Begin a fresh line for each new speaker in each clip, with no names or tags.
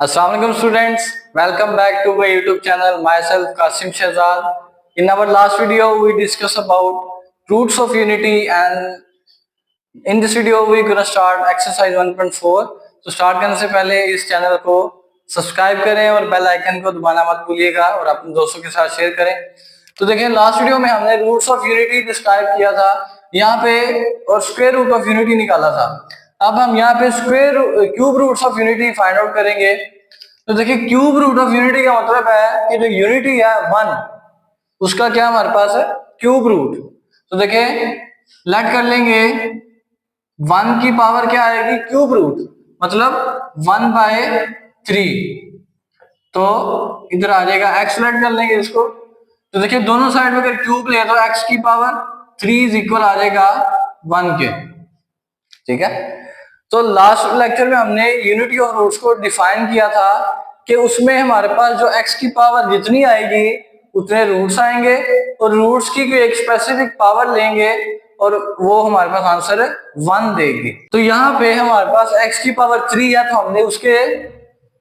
Assalamu alaikum students, welcome back to my YouTube channel, myself Qasim Shahzad. In our last video we discussed about roots of unity, and in this video we gonna start exercise 1.4. तो start करने से पहले इस channel को subscribe करें और bell icon को दबाना मत भूलिएगा और अपने दोस्तों के साथ शेयर करें। तो देखिए लास्ट वीडियो में हमने रूट्स ऑफ यूनिटी डिस्क्राइब किया था यहाँ पे और स्क्वायर रूट ऑफ यूनिटी निकाला था। अब हम यहाँ पे cube roots of unity find out करेंगे। तो देखिए क्यूब रूट ऑफ यूनिटी का मतलब है कि जो यूनिटी है वन, उसका क्या हमारे पास है क्यूब रूट। तो देखिए लेट कर लेंगे वन की पावर क्या आएगी क्यूब रूट, मतलब 1/3। तो इधर आ जाएगा एक्स, लेट कर लेंगे इसको। तो देखिए दोनों साइड में अगर क्यूब ले तो एक्स की पावर 3 इज इक्वल आ जाएगा 1 के। ठीक है, तो लास्ट लेक्चर में हमने यूनिटी ऑफ रूट्स को डिफाइन किया था कि उसमें हमारे पास जो एक्स की पावर जितनी आएगी उतने रूट्स आएंगे और रूट्स की कोई एक स्पेसिफिक पावर लेंगे और वो हमारे पास आंसर 1 देगी। तो यहाँ पे हमारे पास एक्स की पावर 3 है तो हमने उसके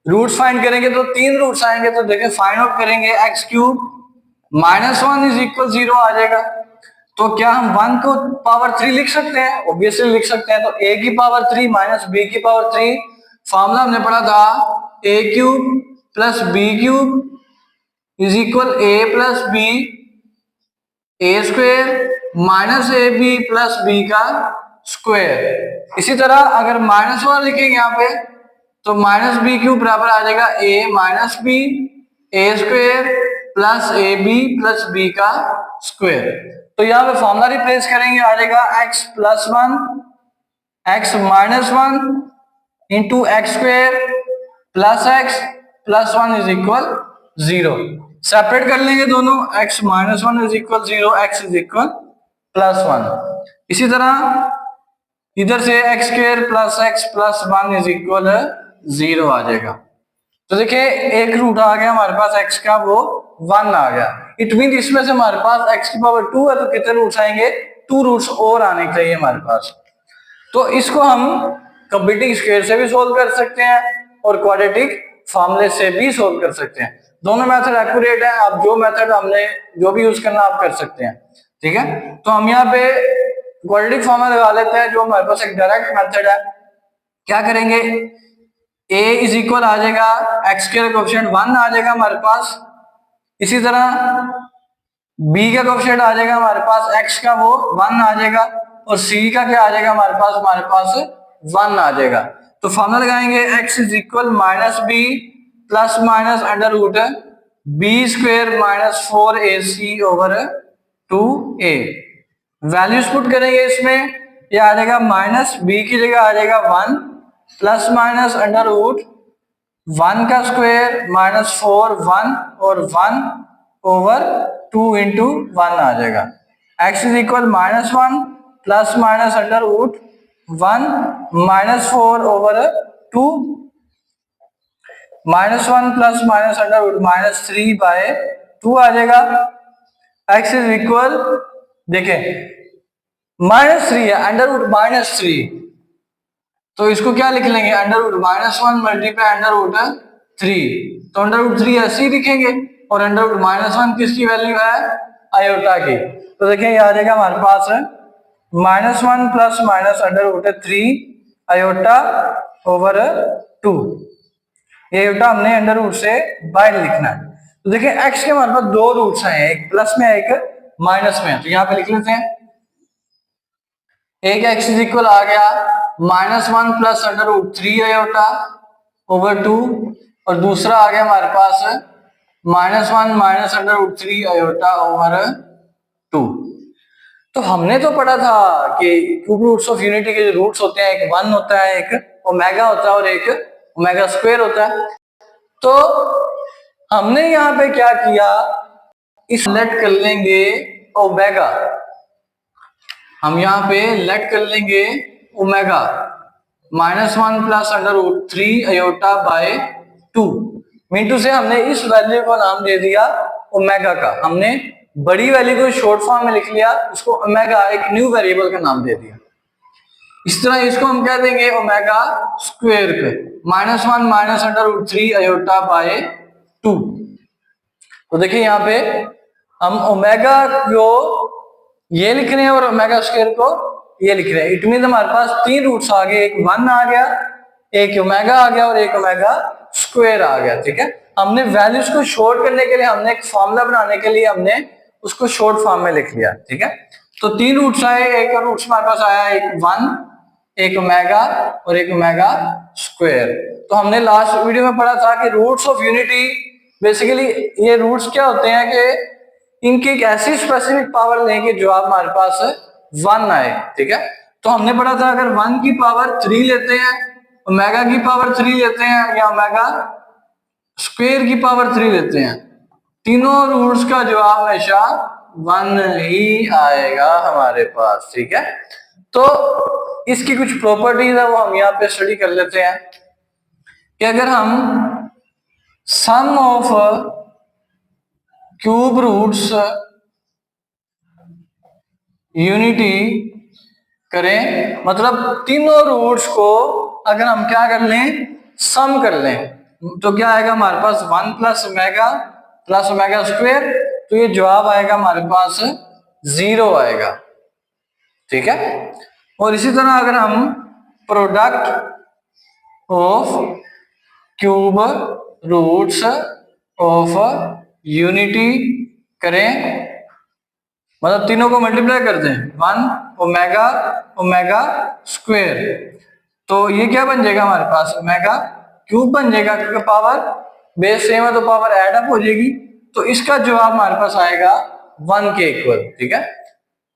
रूट्स फाइंड करेंगे तो 3 रूट्स आएंगे। तो देखिए फाइंड आउट करेंगे एक्स क्यूब -1 इज इक्वल 0 आ जाएगा। तो क्या हम 1 को पावर 3 लिख सकते हैं? ऑब्वियसली लिख सकते हैं। तो a की पावर 3 माइनस b की पावर 3, फॉर्मूला हमने पढ़ा था a cube plus b cube is equal a plus b a square minus a b plus b का स्क्वायर। इसी तरह अगर -1 लिखेंगे यहाँ पे तो माइनस बी क्यूब बराबर आ जाएगा a minus b a square plus a b plus b का स्क्वायर। तो यहाँ पे फॉर्मूला रिप्लेस करेंगे, आ जाएगा x plus 1 x minus 1 into x square plus x plus 1 is equal 0। Separate कर लेंगे दोनों, x minus 1 is equal 0, x is equal plus 1। इसी तरह इधर से x square plus x plus 1 is equal 0 आ जाएगा। तो देखिए एक रूट आ गया हमारे पास x का, वो 1 आ गया। इट मीन इसमें से हमारे पास x की पावर 2 है तो कितने रूट्स आएंगे? 2 रूट्स और आने चाहिए हमारे पास। तो इसको हम कंप्लीटिंग स्क्वायर से भी सोल्व कर सकते हैं और क्वाड्रेटिक फॉर्मूले से भी सोल्व कर सकते हैं। दोनों मेथड एक्यूरेट है, आप जो मेथड हमने जो भी यूज करना आप कर सकते हैं। ठीक है, तो हम यहाँ पे क्वाड्रेटिक फॉर्मूला लगा लेते हैं जो हमारे पास एक डायरेक्ट मेथड है। क्या करेंगे, a इज इक्वल आ जाएगा एक्स स्क्वायर कोएफिशिएंट 1 आ जाएगा हमारे पास। इसी तरह b का कोएफिशिएंट आ जाएगा हमारे पास, x का वो 1 आ जाएगा और c का क्या आ जाएगा हमारे पास 1 आ जाएगा। तो फॉर्मूला लगाएंगे x is equal minus b plus minus under root b square minus 4ac over 2a। Values put करेंगे इसमें, ये आ जाएगा माइनस बी की जगह आ जाएगा 1 प्लस माइनस अंडर रूट 1 का स्क्वायर माइनस 4 1 और 1 ओवर 2 इंटू 1 आ जाएगा। x is equal -1 plus minus under root 1 minus 4 over 2 -1 plus minus under root -3/2 आ जाएगा। x इज इक्वल देखें -3 है, अंडर रूट -3, तो इसको क्या लिख लेंगे under root -1 multiply under root 3। तो अंडर रूट 3 ऐसे ही लिखेंगे और अंडर रूट -1 किसकी वैल्यू है? आयोटा की। तो देखिए ये आ जाएगा हमारे पास -1 plus minus under root 3 iota over 2। ये आयोटा हमने अंडर रूट से बाहर लिखना है। तो देखिए x के हमारे पास 2 रूट्स हैं, एक प्लस में एक माइनस में। तो यहाँ पे लिख लेते हैं, एक x इज इक्वल आ गया -1 plus under root 3 iota over 2 और दूसरा आ गया हमारे पास -1 minus under root 3 iota over 2। तो हमने तो पढ़ा था कि क्यूब रूट्स ऑफ यूनिटी के जो रूट्स होते हैं, एक 1 होता है, एक ओमेगा होता है और एक ओमेगा स्क्वायर होता है। तो हमने यहाँ पे क्या किया, इस लेट कर लेंगे ओमेगा, हम यहाँ पे लेट कर लेंगे omega -1 plus under root 3 iota by 2 मीटू से हमने इस वैल्यू को नाम दे दिया ओमेगा का। हमने बड़ी वैल्यू को शॉर्ट फॉर्म में लिख लिया, उसको ओमेगा एक न्यू वेरिएबल का नाम दे दिया। इस तरह इसको हम क्या देंगे ओमेगा स्क्वायर पे -1 minus under root 3 iota by 2। तो देखिए यहाँ पे हम ओमेगा को ये लिख रहे हैं और ओमेगा स्क्वायर को ये लिख रहे हैं। इट मीन हमारे पास तीन रूट्स आ गए, एक 1 आ गया, एक ओमेगा आ गया और एक ओमेगा स्क्वायर आ गया। ठीक है, हमने वैल्यूज को शॉर्ट करने के लिए, हमने एक फॉर्मूला बनाने के लिए हमने उसको शॉर्ट फॉर्म में लिख लिया। ठीक है, तो तीन रूट्स आए, एक रूट्स हमारे पास आया एक 1, एक ओमेगा और एक ओमेगा स्क्वायर। तो हमने लास्ट वीडियो में पढ़ा था कि रूट्स ऑफ यूनिटी, बेसिकली ये रूट्स क्या होते हैं कि इनकी एक ऐसी स्पेसिफिक पावर लें कि जो आप हमारे पास 1 आए। ठीक है, तो हमने पढ़ा था अगर 1 की पावर 3 लेते हैं, ओमेगा की पावर 3 लेते हैं या ओमेगा स्क्वायर की पावर 3 लेते हैं, तीनों रूट्स का जवाब हमेशा 1 ही आएगा हमारे पास। ठीक है, तो इसकी कुछ प्रॉपर्टीज है वो हम यहाँ पे स्टडी कर लेते हैं कि अगर हम सम ऑफ क्यूब रूट्स यूनिटी करें, मतलब तीनों रूट्स को अगर हम क्या कर लें, सम कर लें, तो क्या आएगा हमारे पास 1 प्लस ओमेगा स्क्वायर, तो ये जवाब आएगा हमारे पास 0 आएगा। ठीक है, और इसी तरह अगर हम product of cube roots of unity करें, मतलब तीनों को मल्टीप्लाई कर दें, 1 ओमेगा ओमेगा स्क्वायर, तो ये क्या बन जाएगा हमारे पास ओमेगा क्यूब बन जाएगा, क्योंकि पावर बेस सेम है तो पावर ऐड अप हो जाएगी। तो इसका जवाब हमारे पास आएगा 1 के इक्वल। ठीक है,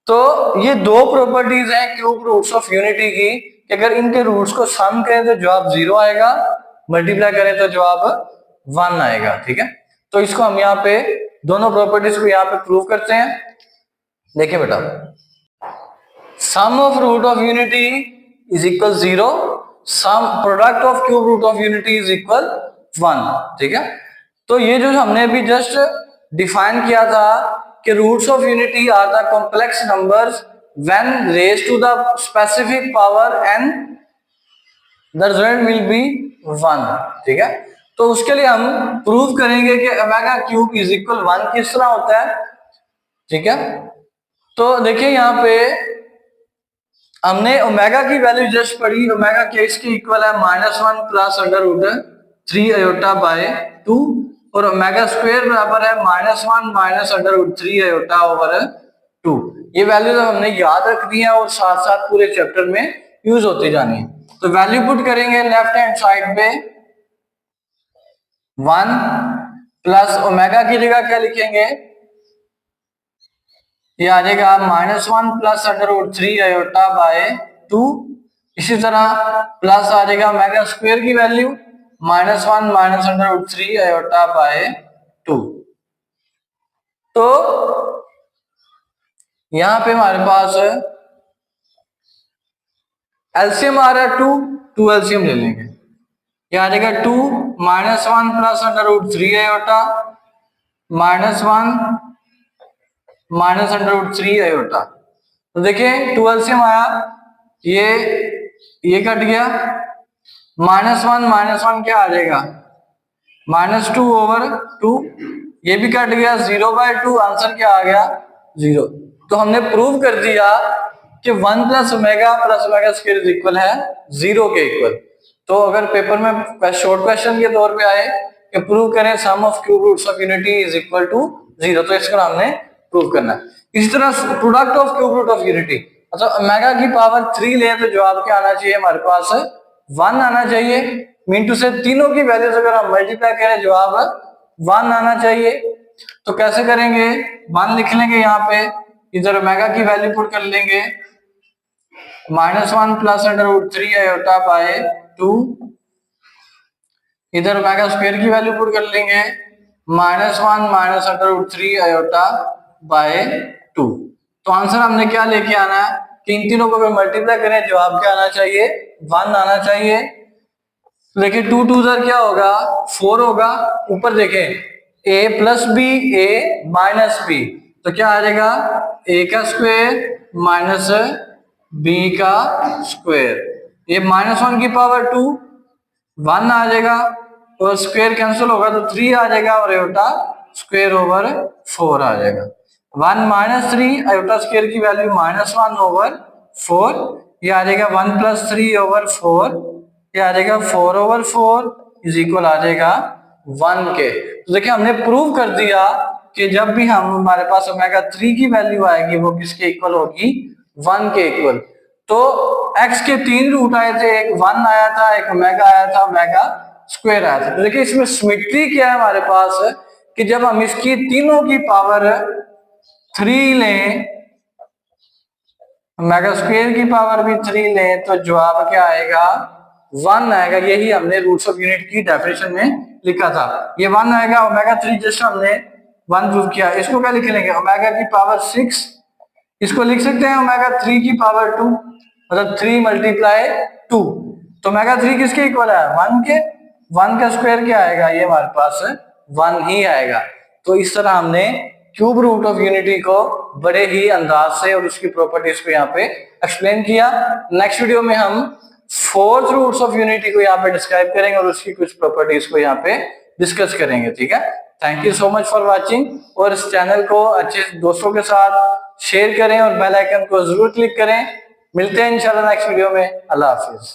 तो ये दो प्रॉपर्टीज हैं क्यूब रूट्स ऑफ यूनिटी की कि अगर इनके रूट्स को सम करें तो जवाब 0 आएगा, मल्टीप्लाई करें तो जवाब 1 आएगा। ठीक है, तो इसको हम यहाँ पे दोनों प्रॉपर्टीज को यहाँ पे प्रूव करते हैं। देखिए बेटा, sum of root of unity is equal 0, sum product of cube root of unity is equal 1। ठीक है, तो ये जो हमने अभी जस्ट डिफाइन किया था कि roots of unity are the complex numbers when raised to the specific power n, the result will be 1। ठीक है, तो उसके लिए हम प्रूव करेंगे कि ओमेगा क्यूब इज इक्वल 1 किस तरह होता है। ठीक है, तो देखिए यहाँ पे हमने ओमेगा की वैल्यू जस्ट पढ़ी, ओमेगा के इसके इक्वल है -1 plus under root 3 iota by 2, और ओमेगा स्क्वायर बराबर है -1 minus under root 3 iota over 2। ये वैल्यू हमने याद रखनी है और साथ साथ पूरे चैप्टर में यूज होती जानी है। तो वैल्यू पुट करेंगे लेफ्ट हैंड साइड पे, 1 प्लस ओमेगा की जगह क्या लिखेंगे, ये आ जाएगा -1 plus under root 3 iota by 2। इसी तरह प्लस आ जाएगा ओमेगा स्क्वायर की value -1 minus under root 3 iota by 2। तो यहां पे हमारे पास एलसीएम आ रहा है 2 एलसीएम ले लेंगे, ये आ जाएगा 2 -1 plus under root 3 iota -1 minus under root 3 iota. तो देखिए 2 एलसीएम आया, ये कट गया, -1 क्या आ जाएगा -2 ओवर 2, ये भी कट गया, 0/2, आंसर क्या आ गया 0। तो हमने प्रूव कर दिया कि 1 प्लस ओमेगा स्क्वायर इक्वल है 0 के इक्वल। तो अगर पेपर में शॉर्ट क्वेश्चन के तौर पे आए कि प्रूव करें sum of cube roots of unity is equal to 0, तो इसको हमने प्रूव करना है। इसी तरह product of cube root of unity, मतलब ओमेगा की पावर 3 ले तो जवाब क्या आना चाहिए हमारे पास 1 आना चाहिए। मीन टू से तीनों की वैल्यूज अगर हम मल्टीप्लाई करें जवाब 1 आना चाहिए। तो कैसे करेंगे, 1 लिख लेंगे यहाँ पे, इधर ओमेगा की वैल्यू पुट कर लेंगे, -1 plus under root 3 iota by 2, इधर ओमेगा स्क्वायर की वैल्यू पुट कर लेंगे, -1 minus under root 3 iota by 2। तो आंसर हमने क्या लेके आना है कि इन तीनों को अगर मल्टीप्लाई करें जवाब क्या आना चाहिए 1 आना चाहिए। देखिए 2 2 क्या होगा 4 होगा, ऊपर देखें a plus b a minus b, तो क्या आ जाएगा a का स्क्वायर माइनस b का स्क्वायर, ये -1 की पावर 2 1 आ जाएगा और स्क्वायर कैंसिल होगा तो 3 आ जाएगा और आयोटा स्क्वायर ओवर 4 आ जाएगा। 1 - 3 आयोटा स्क्वायर की वैल्यू -1 ओवर 4, ये आ जाएगा 1 + 3 ओवर 4, ये आ जाएगा 4 ओवर 4 इज इक्वल आ जाएगा 1 के। तो देखिए हमने प्रूव कर दिया कि जब भी हम हमारे पास ओमेगा 3 की वैल्यू आएगी वो किसके इक्वल होगी, 1 के इक्वल। तो x के 3 रूट आए थे, एक 1 आया था, एक ओमेगा आया था, ओमेगा स्क्वायर आया था। तो देखिए इसमें सिमेट्री क्या है हमारे पास कि जब हम इसकी तीनों की पावर 3 लें, ओमेगा स्क्वायर की पावर भी 3 लें तो जवाब क्या आएगा, 1 आएगा। यही हमने रूट्स ऑफ यूनिट की डेफिनेशन में लिखा था, ये 1 आएगा। ओमेगा 3 जस्ट हमने 1 प्रूव किया, इसको क्या लिख लेंगे, ओमेगा की पावर 6, इसको लिख सकते हैं ओमेगा 3 की पावर 2, मतलब 3 × 2। तो ओमेगा 3 किसके इक्वल है, 1 के। 1 का स्क्वायर क्या आएगा, ये हमारे पास 1 ही आएगा। तो इस तरह हमने क्यूब रूट ऑफ यूनिटी को बड़े ही अंदाज से और उसकी प्रॉपर्टीज को यहाँ पे एक्सप्लेन किया। नेक्स्ट वीडियो में हम फोर्थ रूट्स ऑफ यूनिटी को यहाँ पे डिस्क्राइब करेंगे और उसकी कुछ प्रॉपर्टीज को यहाँ पे डिस्कस करेंगे। ठीक है, thank you so much for watching, और इस चैनल को अच्छे दोस्तों के साथ शेयर करें और बेल आइकन को जरूर क्लिक करें। मिलते हैं इंशाल्लाह नेक्स्ट वीडियो में। अल्लाह हाफिज।